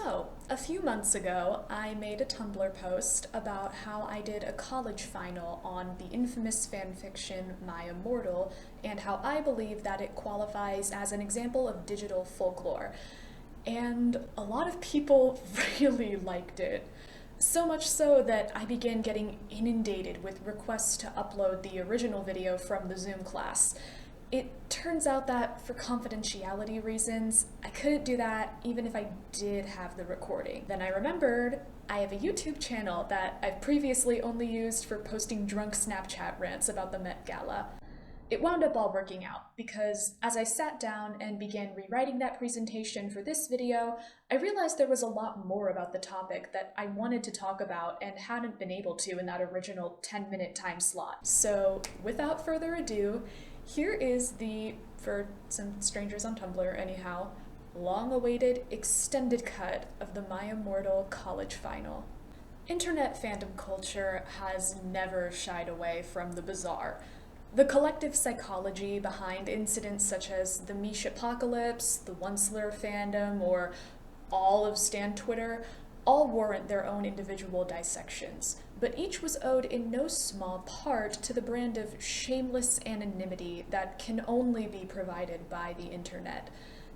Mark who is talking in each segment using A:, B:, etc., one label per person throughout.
A: So, a few months ago, I made a Tumblr post about how I did a college final on the infamous fanfiction My Immortal, and how I believe that it qualifies as an example of digital folklore. And a lot of people really liked it. So much so that I began getting inundated with requests to upload the original video from the Zoom class. It turns out that for confidentiality reasons, I couldn't do that even if I did have the recording. Then I remembered I have a YouTube channel that I've previously only used for posting drunk Snapchat rants about the Met Gala. It wound up all working out because as I sat down and began rewriting that presentation for this video, I realized there was a lot more about the topic that I wanted to talk about and hadn't been able to in that original 10-minute time slot. So without further ado, here is the, for some strangers on Tumblr anyhow, long-awaited extended cut of the My Immortal college final. Internet fandom culture has never shied away from the bizarre. The collective psychology behind incidents such as the Mish Apocalypse, the Onceler fandom, or all of Stan Twitter all warrant their own individual dissections, but each was owed in no small part to the brand of shameless anonymity that can only be provided by the internet.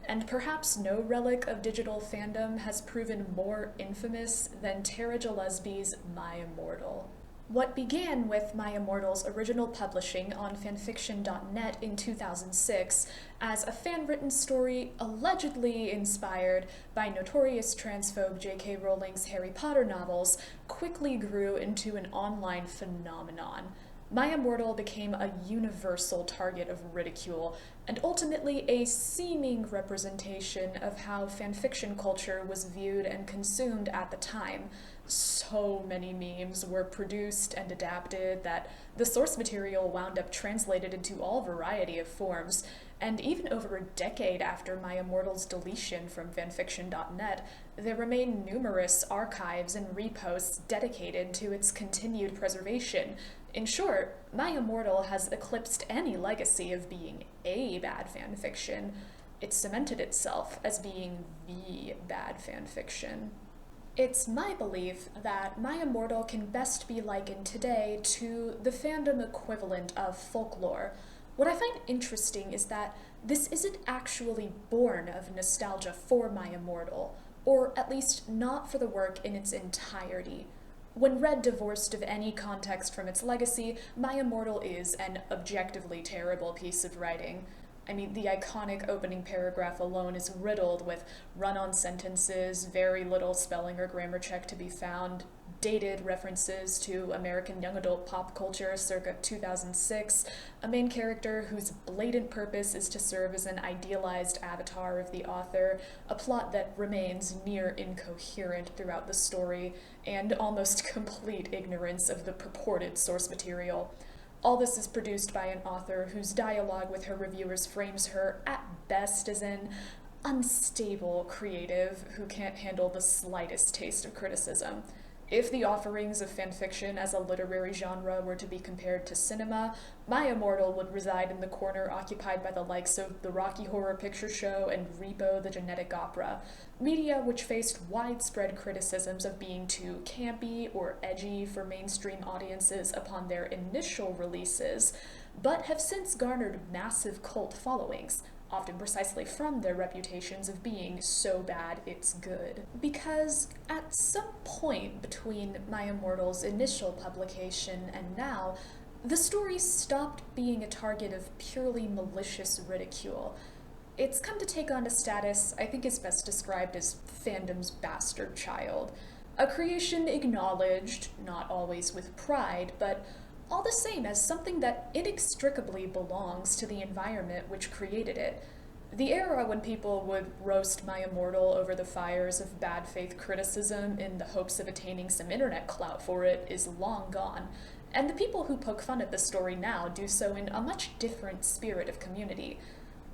A: And perhaps no relic of digital fandom has proven more infamous than Tara Gillespie's My Immortal. What began with My Immortal's original publishing on fanfiction.net in 2006 as a fan-written story allegedly inspired by notorious transphobe J.K. Rowling's Harry Potter novels quickly grew into an online phenomenon. My Immortal became a universal target of ridicule, and ultimately a seeming representation of how fanfiction culture was viewed and consumed at the time. So many memes were produced and adapted that the source material wound up translated into all variety of forms, and even over a decade after My Immortal's deletion from fanfiction.net, there remain numerous archives and reposts dedicated to its continued preservation. In short, My Immortal has eclipsed any legacy of being a bad fanfiction. It cemented itself as being the bad fanfiction. It's my belief that My Immortal can best be likened today to the fandom equivalent of folklore. What I find interesting is that this isn't actually born of nostalgia for My Immortal, or at least not for the work in its entirety. When read divorced of any context from its legacy, My Immortal is an objectively terrible piece of writing. I mean, the iconic opening paragraph alone is riddled with run-on sentences, very little spelling or grammar check to be found, dated references to American young adult pop culture circa 2006, a main character whose blatant purpose is to serve as an idealized avatar of the author, a plot that remains near incoherent throughout the story, and almost complete ignorance of the purported source material. All this is produced by an author whose dialogue with her reviewers frames her, at best, as an unstable creative who can't handle the slightest taste of criticism. If the offerings of fanfiction as a literary genre were to be compared to cinema, My Immortal would reside in the corner occupied by the likes of the Rocky Horror Picture Show and Repo the Genetic Opera, media which faced widespread criticisms of being too campy or edgy for mainstream audiences upon their initial releases, but have since garnered massive cult followings, often precisely from their reputations of being so bad it's good. Because at some point between My Immortal's initial publication and now, the story stopped being a target of purely malicious ridicule. It's come to take on a status I think is best described as fandom's bastard child, a creation acknowledged, not always with pride, but all the same as something that inextricably belongs to the environment which created it. The era when people would roast My Immortal over the fires of bad faith criticism in the hopes of attaining some internet clout for it is long gone, and the people who poke fun at the story now do so in a much different spirit of community.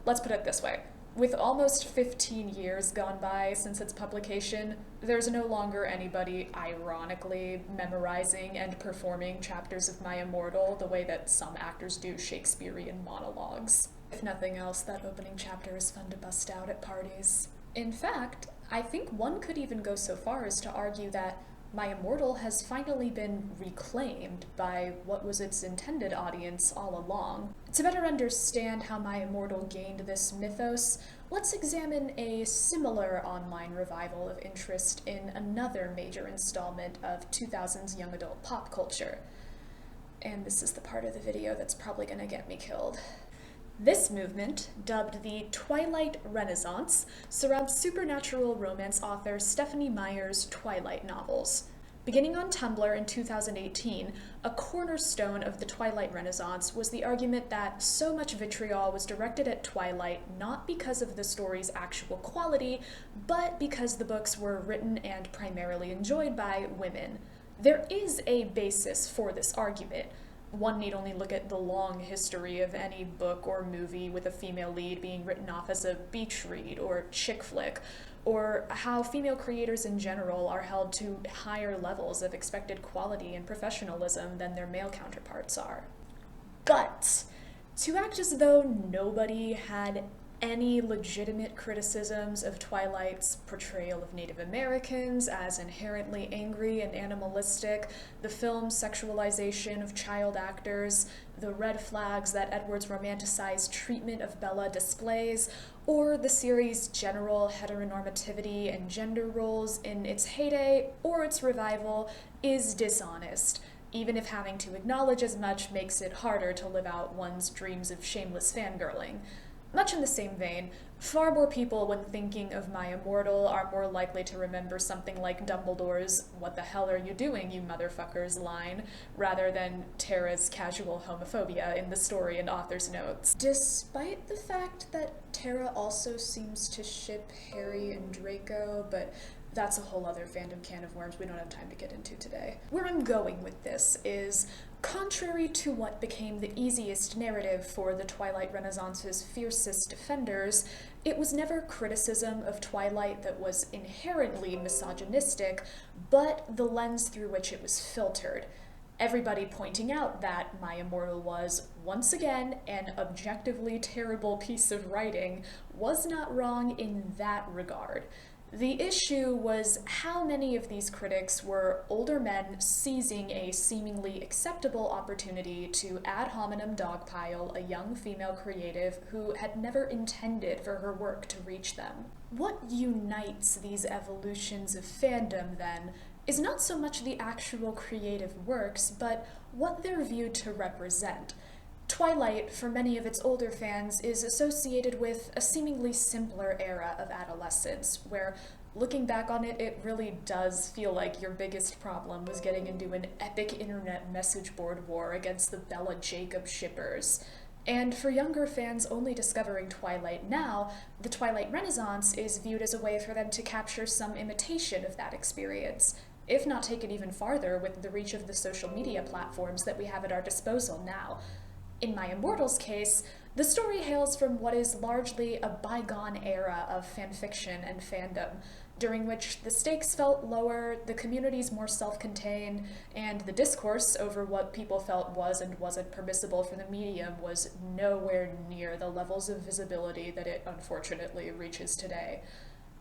A: Let's put it this way. With almost 15 years gone by since its publication, there's no longer anybody ironically memorizing and performing chapters of My Immortal the way that some actors do Shakespearean monologues. If nothing else, that opening chapter is fun to bust out at parties. In fact, I think one could even go so far as to argue that My Immortal has finally been reclaimed by what was its intended audience all along. To better understand how My Immortal gained this mythos, let's examine a similar online revival of interest in another major installment of 2000's young adult pop culture. And this is the part of the video that's probably gonna get me killed. This movement, dubbed the Twilight Renaissance, surrounds supernatural romance author Stephenie Meyer's Twilight novels. Beginning on Tumblr in 2018, a cornerstone of the Twilight Renaissance was the argument that so much vitriol was directed at Twilight not because of the story's actual quality, but because the books were written and primarily enjoyed by women. There is a basis for this argument. One need only look at the long history of any book or movie with a female lead being written off as a beach read or chick flick, or how female creators in general are held to higher levels of expected quality and professionalism than their male counterparts are. But to act as though nobody had any legitimate criticisms of Twilight's portrayal of Native Americans as inherently angry and animalistic, the film's sexualization of child actors, the red flags that Edward's romanticized treatment of Bella displays, or the series' general heteronormativity and gender roles in its heyday or its revival, is dishonest, even if having to acknowledge as much makes it harder to live out one's dreams of shameless fangirling. Much in the same vein, far more people when thinking of My Immortal are more likely to remember something like Dumbledore's "What the hell are you doing, you motherfuckers" line, rather than Tara's casual homophobia in the story and author's notes. Despite the fact that Tara also seems to ship Harry and Draco, but that's a whole other fandom can of worms we don't have time to get into today. Where I'm going with this is, contrary to what became the easiest narrative for the Twilight Renaissance's fiercest defenders, it was never criticism of Twilight that was inherently misogynistic, but the lens through which it was filtered. Everybody pointing out that My Immortal was, once again, an objectively terrible piece of writing was not wrong in that regard. The issue was how many of these critics were older men seizing a seemingly acceptable opportunity to ad hominem dogpile a young female creative who had never intended for her work to reach them. What unites these evolutions of fandom, then, is not so much the actual creative works, but what they're viewed to represent. Twilight, for many of its older fans, is associated with a seemingly simpler era of adolescence, where, looking back on it, it really does feel like your biggest problem was getting into an epic internet message board war against the Bella Jacob shippers. And for younger fans only discovering Twilight now, the Twilight Renaissance is viewed as a way for them to capture some imitation of that experience, if not take it even farther with the reach of the social media platforms that we have at our disposal now. In My Immortal's case, the story hails from what is largely a bygone era of fanfiction and fandom, during which the stakes felt lower, the communities more self-contained, and the discourse over what people felt was and wasn't permissible for the medium was nowhere near the levels of visibility that it unfortunately reaches today.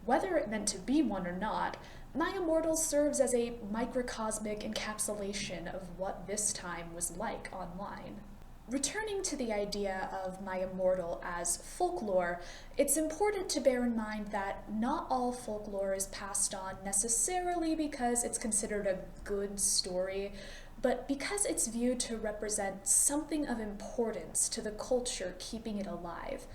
A: Whether it meant to be one or not, My Immortal serves as a microcosmic encapsulation of what this time was like online. Returning to the idea of My Immortal as folklore, it's important to bear in mind that not all folklore is passed on necessarily because it's considered a good story, but because it's viewed to represent something of importance to the culture keeping it alive.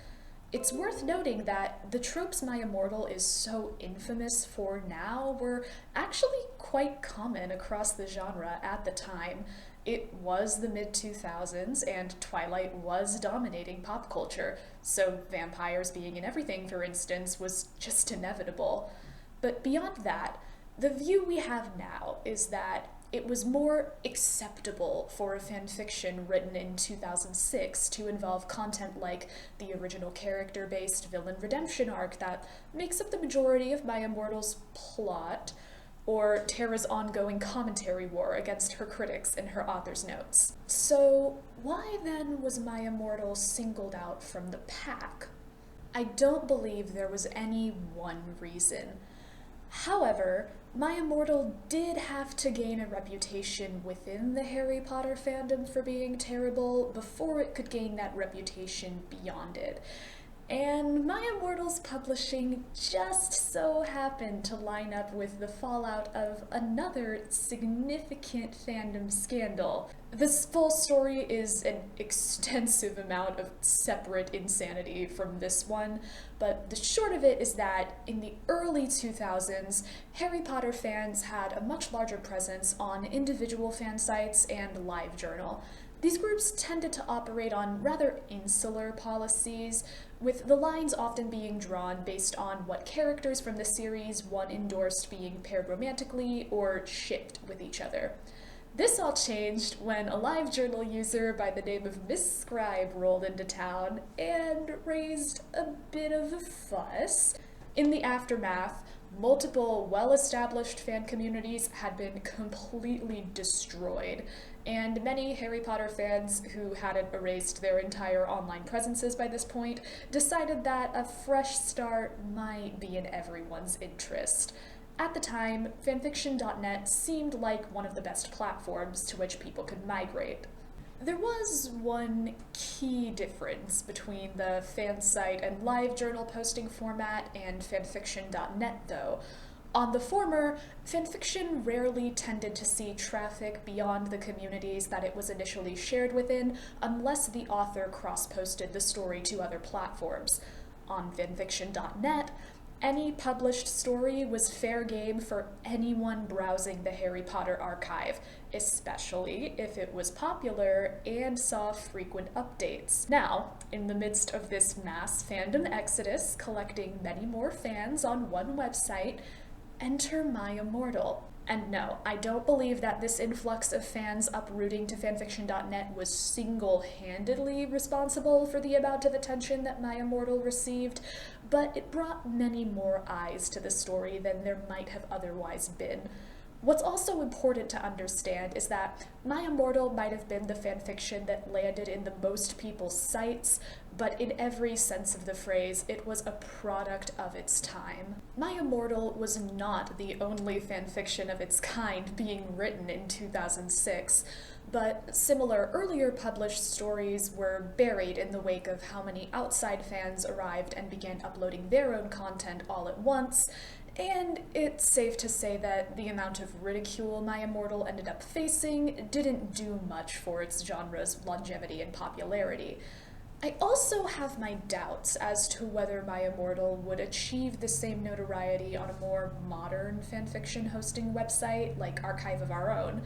A: It's worth noting that the tropes My Immortal is so infamous for now were actually quite common across the genre at the time. It was the mid-2000s, and Twilight was dominating pop culture, so vampires being in everything, for instance, was just inevitable. But beyond that, the view we have now is that it was more acceptable for a fanfiction written in 2006 to involve content like the original character-based villain redemption arc that makes up the majority of My Immortal's plot, or Tara's ongoing commentary war against her critics in her author's notes. So why then was My Immortal singled out from the pack? I don't believe there was any one reason. However, My Immortal did have to gain a reputation within the Harry Potter fandom for being terrible before it could gain that reputation beyond it. And My Immortal's publishing just so happened to line up with the fallout of another significant fandom scandal. This full story is an extensive amount of separate insanity from this one, but the short of it is that in the early 2000s, Harry Potter fans had a much larger presence on individual fan sites and LiveJournal. These groups tended to operate on rather insular policies, with the lines often being drawn based on what characters from the series one endorsed being paired romantically or shipped with each other. This all changed when a LiveJournal user by the name of Miss Scribe rolled into town and raised a bit of a fuss. In the aftermath, multiple well-established fan communities had been completely destroyed, and many Harry Potter fans who hadn't erased their entire online presences by this point decided that a fresh start might be in everyone's interest. At the time, fanfiction.net seemed like one of the best platforms to which people could migrate. There was one key difference between the fan site and LiveJournal posting format and fanfiction.net, though. On the former, fanfiction rarely tended to see traffic beyond the communities that it was initially shared within, unless the author cross-posted the story to other platforms. On fanfiction.net, any published story was fair game for anyone browsing the Harry Potter archive, especially if it was popular and saw frequent updates. Now, in the midst of this mass fandom exodus collecting many more fans on one website, enter My Immortal. And no, I don't believe that this influx of fans uprooting to fanfiction.net was single-handedly responsible for the amount of attention that My Immortal received, but it brought many more eyes to the story than there might have otherwise been. What's also important to understand is that My Immortal might have been the fanfiction that landed in the most people's sights, but in every sense of the phrase, it was a product of its time. My Immortal was not the only fanfiction of its kind being written in 2006, but similar earlier published stories were buried in the wake of how many outside fans arrived and began uploading their own content all at once, and it's safe to say that the amount of ridicule My Immortal ended up facing didn't do much for its genre's longevity and popularity. I also have my doubts as to whether My Immortal would achieve the same notoriety on a more modern fanfiction hosting website like Archive of Our Own.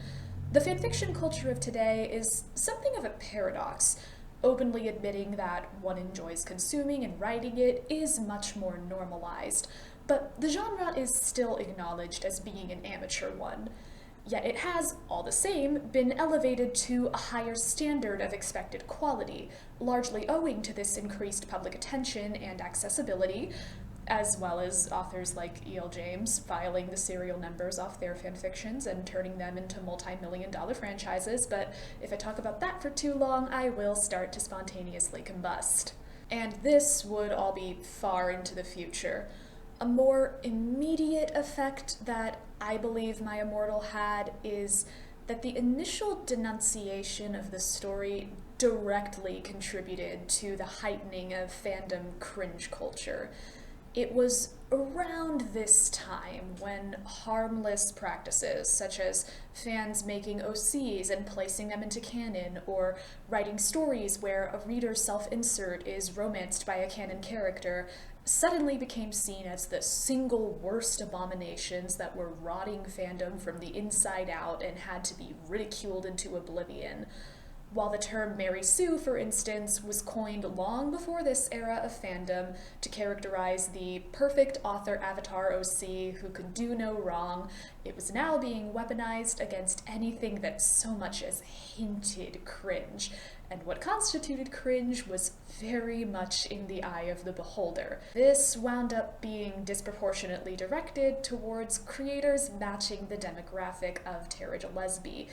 A: The fanfiction culture of today is something of a paradox. Openly admitting that one enjoys consuming and writing it is much more normalized, but the genre is still acknowledged as being an amateur one. Yet it has, all the same, been elevated to a higher standard of expected quality, largely owing to this increased public attention and accessibility, as well as authors like E.L. James filing the serial numbers off their fanfictions and turning them into multi-million-dollar franchises, but if I talk about that for too long, I will start to spontaneously combust. And this would all be far into the future. A more immediate effect that I believe My Immortal had is that the initial denunciation of the story directly contributed to the heightening of fandom cringe culture. It was around this time when harmless practices, such as fans making OCs and placing them into canon, or writing stories where a reader's self-insert is romanced by a canon character, suddenly became seen as the single worst abominations that were rotting fandom from the inside out and had to be ridiculed into oblivion. While the term Mary Sue, for instance, was coined long before this era of fandom to characterize the perfect author avatar OC who could do no wrong, it was now being weaponized against anything that so much as hinted cringe. And what constituted cringe was very much in the eye of the beholder. This wound up being disproportionately directed towards creators matching the demographic of Tara Gillespie,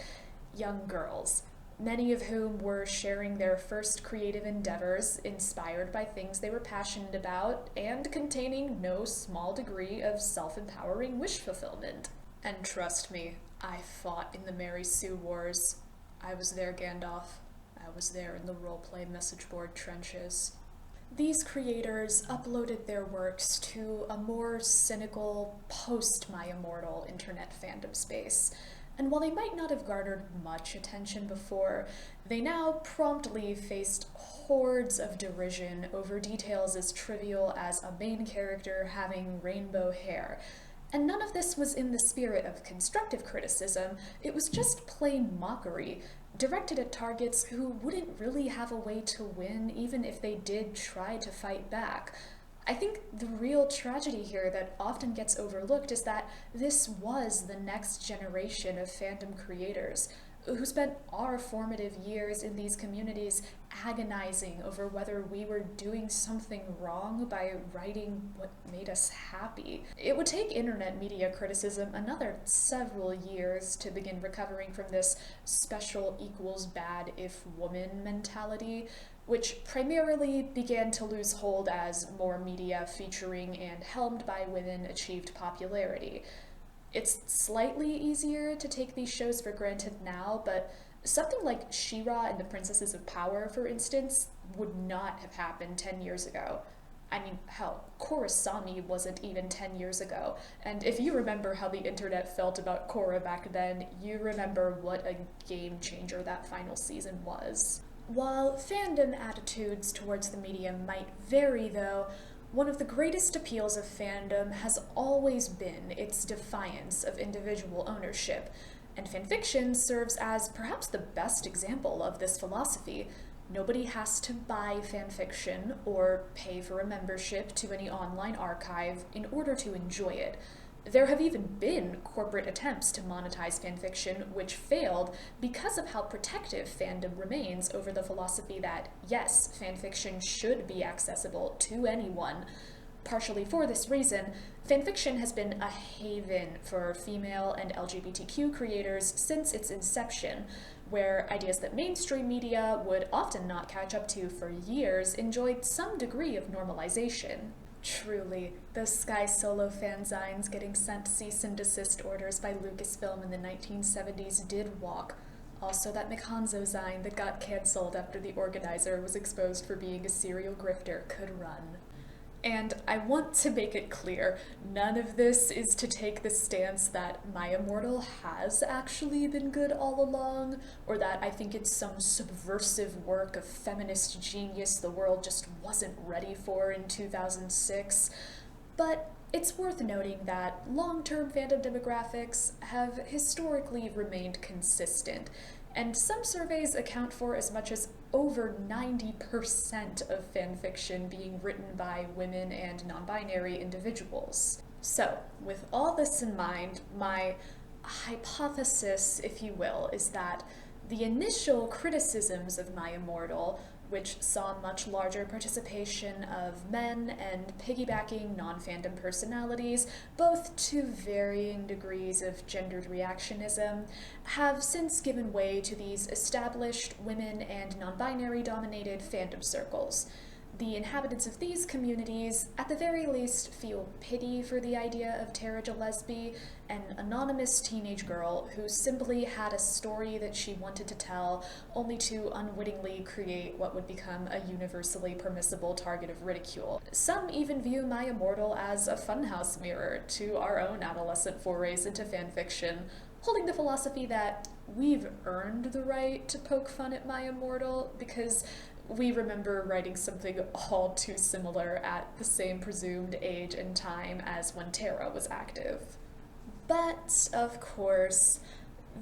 A: young girls. many of whom were sharing their first creative endeavors inspired by things they were passionate about and containing no small degree of self-empowering wish fulfillment. And trust me, I fought in the Mary Sue Wars. I was there, Gandalf. I was there in the roleplay message board trenches. These creators uploaded their works to a more cynical, post-My Immortal internet fandom space, and while they might not have garnered much attention before, they now promptly faced hordes of derision over details as trivial as a main character having rainbow hair. And none of this was in the spirit of constructive criticism, it was just plain mockery, directed at targets who wouldn't really have a way to win even if they did try to fight back. I think the real tragedy here that often gets overlooked is that this was the next generation of fandom creators who spent our formative years in these communities agonizing over whether we were doing something wrong by writing what made us happy. It would take internet media criticism another several years to begin recovering from this special equals bad if woman mentality, which primarily began to lose hold as more media featuring and helmed by women achieved popularity. It's slightly easier to take these shows for granted now, but something like She-Ra and the Princesses of Power, for instance, would not have happened 10 years ago. I mean, hell, Korrasami wasn't even 10 years ago, and if you remember how the internet felt about Korra back then, you remember what a game changer that final season was. While fandom attitudes towards the medium might vary, though, one of the greatest appeals of fandom has always been its defiance of individual ownership, and fanfiction serves as perhaps the best example of this philosophy. Nobody has to buy fanfiction or pay for a membership to any online archive in order to enjoy it. There have even been corporate attempts to monetize fanfiction which failed because of how protective fandom remains over the philosophy that, yes, fanfiction should be accessible to anyone. Partially for this reason, fanfiction has been a haven for female and LGBTQ creators since its inception, where ideas that mainstream media would often not catch up to for years enjoyed some degree of normalization. Truly, those Sky Solo fanzines getting sent cease and desist orders by Lucasfilm in the 1970s did walk. Also that McHanzo zine that got cancelled after the organizer was exposed for being a serial grifter could run. And I want to make it clear, none of this is to take the stance that My Immortal has actually been good all along, or that I think it's some subversive work of feminist genius the world just wasn't ready for in 2006. But it's worth noting that long-term fandom demographics have historically remained consistent, and some surveys account for as much as over 90% of fanfiction being written by women and non-binary individuals. So, with all this in mind, my hypothesis, if you will, is that the initial criticisms of My Immortal, which saw much larger participation of men and piggybacking non-fandom personalities, both to varying degrees of gendered reactionism, have since given way to these established women and non-binary dominated fandom circles. The inhabitants of these communities, at the very least, feel pity for the idea of Tara Gillespie, an anonymous teenage girl who simply had a story that she wanted to tell, only to unwittingly create what would become a universally permissible target of ridicule. Some even view My Immortal as a funhouse mirror to our own adolescent forays into fanfiction, holding the philosophy that we've earned the right to poke fun at My Immortal because we remember writing something all too similar at the same presumed age and time as when Tara was active. But, of course,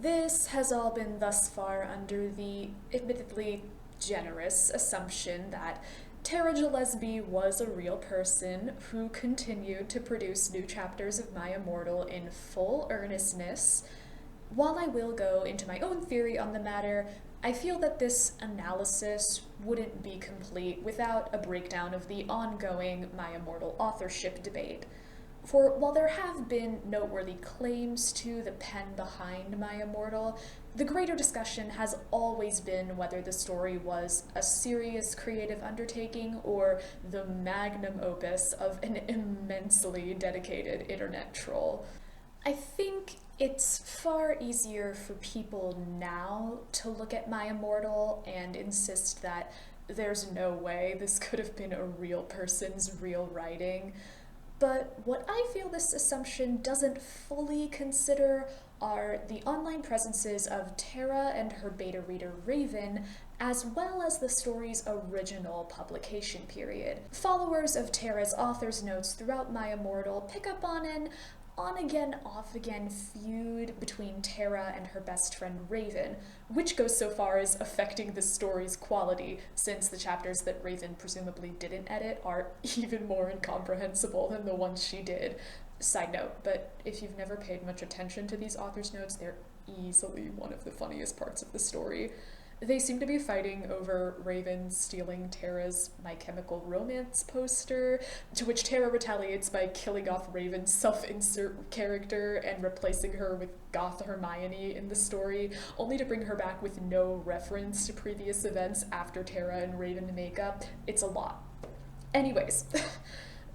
A: this has all been thus far under the admittedly generous assumption that Tara Gillespie was a real person who continued to produce new chapters of My Immortal in full earnestness. While I will go into my own theory on the matter, I feel that this analysis wouldn't be complete without a breakdown of the ongoing My Immortal authorship debate. For while there have been noteworthy claims to the pen behind My Immortal, The greater discussion has always been whether the story was a serious creative undertaking or the magnum opus of an immensely dedicated internet troll. I think it's far easier for people now to look at My Immortal and insist that there's no way this could have been a real person's real writing. But what I feel this assumption doesn't fully consider are the online presences of Tara and her beta reader Raven, as well as the story's original publication period. Followers of Tara's author's notes throughout My Immortal pick up on an on-again, off-again feud between Tara and her best friend Raven, which goes so far as affecting the story's quality, since the chapters that Raven presumably didn't edit are even more incomprehensible than the ones she did. Side note, but if you've never paid much attention to these author's notes, they're easily one of the funniest parts of the story. They seem to be fighting over Raven stealing Tara's My Chemical Romance poster, to which Tara retaliates by killing off Raven's self-insert character and replacing her with goth Hermione in the story, only to bring her back with no reference to previous events after Tara and Raven make up. It's a lot. Anyways,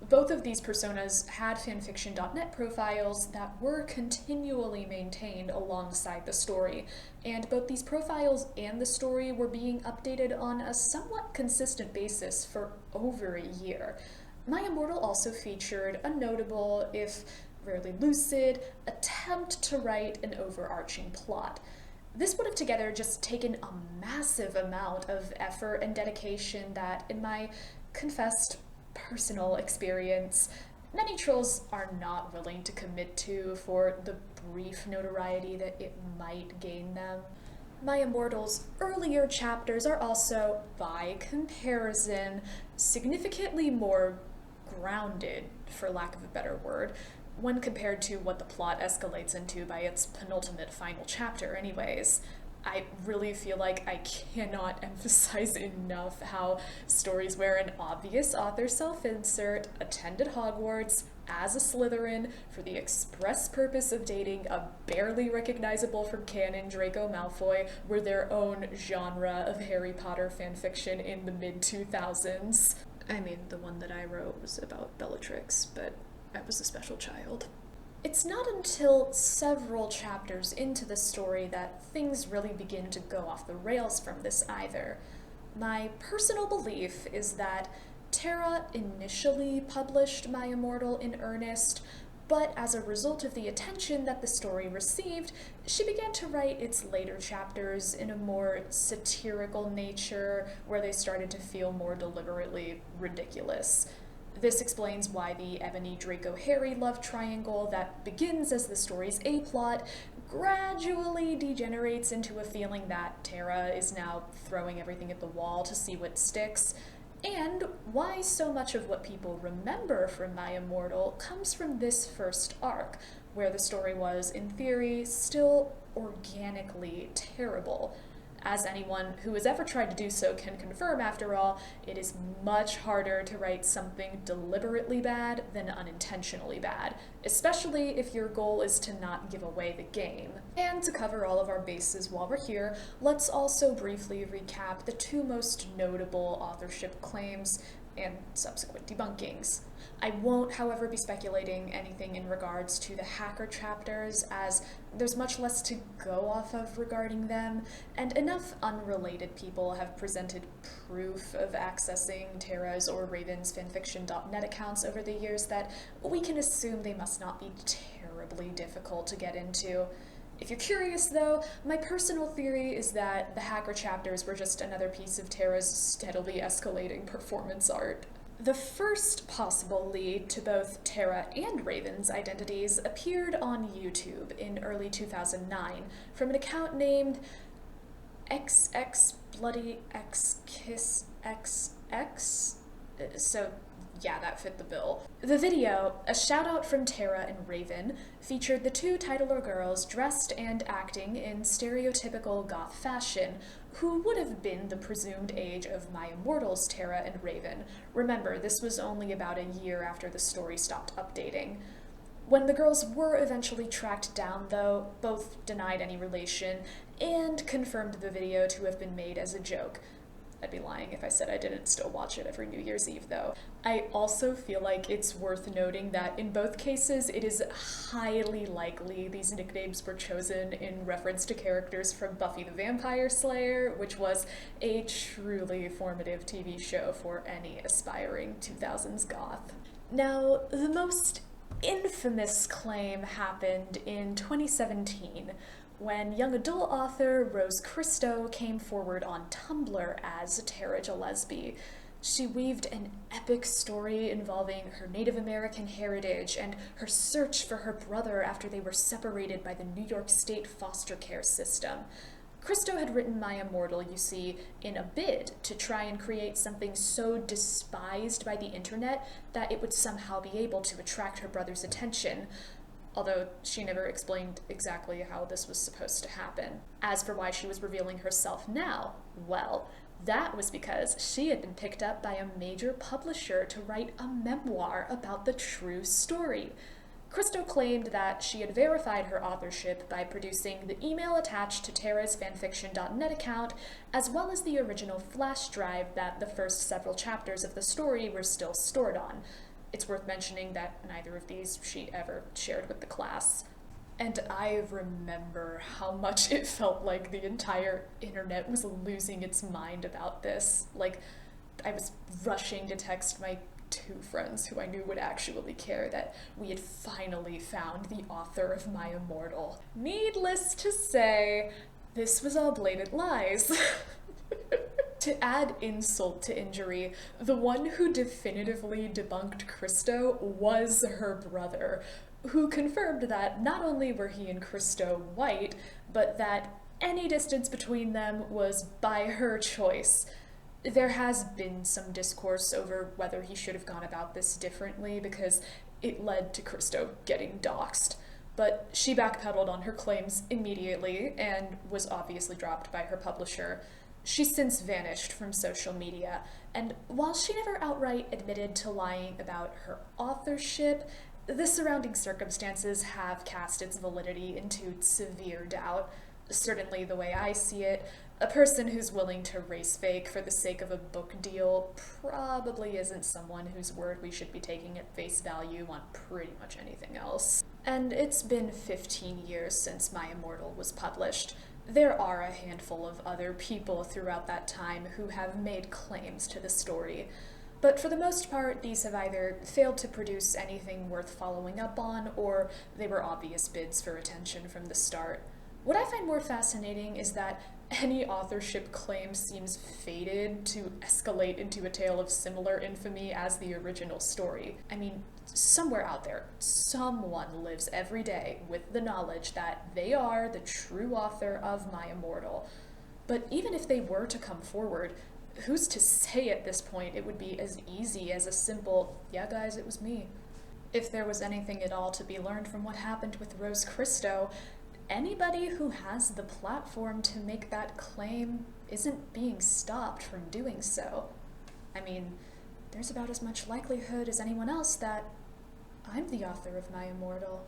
A: both of these personas had fanfiction.net profiles that were continually maintained alongside the story, and both these profiles and the story were being updated on a somewhat consistent basis for over a year. My Immortal also featured a notable, if rarely lucid, attempt to write an overarching plot. This would have together just taken a massive amount of effort and dedication that, in my confessed personal experience, many trolls are not willing to commit to for the brief notoriety that it might gain them. My Immortal's earlier chapters are also, by comparison, significantly more grounded, for lack of a better word, when compared to what the plot escalates into by its penultimate final chapter anyways. I really feel like I cannot emphasize enough how stories where an obvious author self-insert attended Hogwarts as a Slytherin for the express purpose of dating a barely recognizable from canon Draco Malfoy were their own genre of Harry Potter fanfiction in the mid-2000s. I mean, the one that I wrote was about Bellatrix, but I was a special child. It's not until several chapters into the story that things really begin to go off the rails from this either. My personal belief is that Tara initially published My Immortal in earnest, but as a result of the attention that the story received, she began to write its later chapters in a more satirical nature, where they started to feel more deliberately ridiculous. This explains why the Ebony Draco Harry love triangle that begins as the story's A-plot gradually degenerates into a feeling that Tara is now throwing everything at the wall to see what sticks, and why so much of what people remember from My Immortal comes from this first arc, where the story was, in theory, still organically terrible. As anyone who has ever tried to do so can confirm, after all, it is much harder to write something deliberately bad than unintentionally bad, especially if your goal is to not give away the game. And to cover all of our bases while we're here, let's also briefly recap the two most notable authorship claims and subsequent debunkings. I won't, however, be speculating anything in regards to the hacker chapters, as there's much less to go off of regarding them, and enough unrelated people have presented proof of accessing Tara's or Raven's fanfiction.net accounts over the years that we can assume they must not be terribly difficult to get into. If you're curious, though, my personal theory is that the hacker chapters were just another piece of Tara's steadily escalating performance art. The first possible lead to both Tara and Raven's identities appeared on YouTube in early 2009 from an account named XX Bloody X Kiss XX. So yeah, that fit the bill. The video, a shout out from Tara and Raven, featured the two titular girls dressed and acting in stereotypical goth fashion, who would have been the presumed age of My Immortal's Tara and Raven. Remember, this was only about a year after the story stopped updating. When the girls were eventually tracked down, though, both denied any relation and confirmed the video to have been made as a joke. I'd be lying if I said I didn't still watch it every New Year's Eve, though. I also feel like it's worth noting that in both cases, it is highly likely these nicknames were chosen in reference to characters from Buffy the Vampire Slayer, which was a truly formative TV show for any aspiring 2000s goth. Now, the most infamous claim happened in 2017, when young adult author Rose Christo came forward on Tumblr as Tara Gillespie. She weaved an epic story involving her Native American heritage and her search for her brother after they were separated by the New York State foster care system. Christo had written My Immortal, you see, in a bid to try and create something so despised by the internet that it would somehow be able to attract her brother's attention, although she never explained exactly how this was supposed to happen. As for why she was revealing herself now, well, that was because she had been picked up by a major publisher to write a memoir about the true story. Christo claimed that she had verified her authorship by producing the email attached to Tara's fanfiction.net account, as well as the original flash drive that the first several chapters of the story were still stored on. It's worth mentioning that neither of these she ever shared with the class. And I remember how much it felt like the entire internet was losing its mind about this. Like, I was rushing to text my 2 friends who I knew would actually care that we had finally found the author of My Immortal. Needless to say, this was all blatant lies. To add insult to injury, the one who definitively debunked Christo was her brother, who confirmed that not only were he and Christo white, but that any distance between them was by her choice. There has been some discourse over whether he should have gone about this differently because it led to Christo getting doxxed, but she backpedaled on her claims immediately and was obviously dropped by her publisher. She's since vanished from social media, and while she never outright admitted to lying about her authorship, the surrounding circumstances have cast its validity into severe doubt. Certainly, the way I see it, a person who's willing to race fake for the sake of a book deal probably isn't someone whose word we should be taking at face value on pretty much anything else. And it's been 15 years since My Immortal was published. There are a handful of other people throughout that time who have made claims to the story, but for the most part, these have either failed to produce anything worth following up on, or they were obvious bids for attention from the start. What I find more fascinating is that any authorship claim seems fated to escalate into a tale of similar infamy as the original story. I mean, somewhere out there, someone lives every day with the knowledge that they are the true author of My Immortal. But even if they were to come forward, who's to say at this point it would be as easy as a simple, "Yeah guys, it was me." If there was anything at all to be learned from what happened with Rose Christo, anybody who has the platform to make that claim isn't being stopped from doing so. I mean, there's about as much likelihood as anyone else that I'm the author of My Immortal.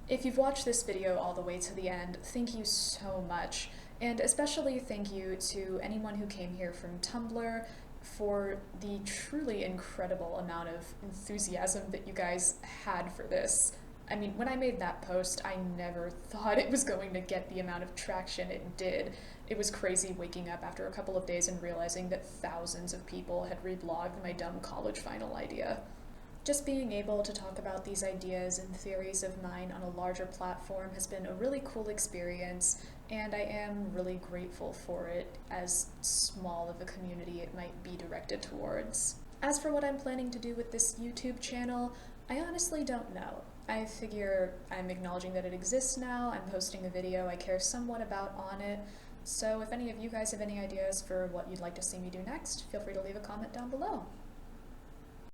A: If you've watched this video all the way to the end, thank you so much, and especially thank you to anyone who came here from Tumblr for the truly incredible amount of enthusiasm that you guys had for this. I mean, when I made that post, I never thought it was going to get the amount of traction it did. It was crazy waking up after a couple of days and realizing that thousands of people had reblogged my dumb college final idea. Just being able to talk about these ideas and theories of mine on a larger platform has been a really cool experience, and I am really grateful for it, as small of a community it might be directed towards. As for what I'm planning to do with this YouTube channel, I honestly don't know. I figure I'm acknowledging that it exists now, I'm posting a video I care somewhat about on it, so if any of you guys have any ideas for what you'd like to see me do next, feel free to leave a comment down below.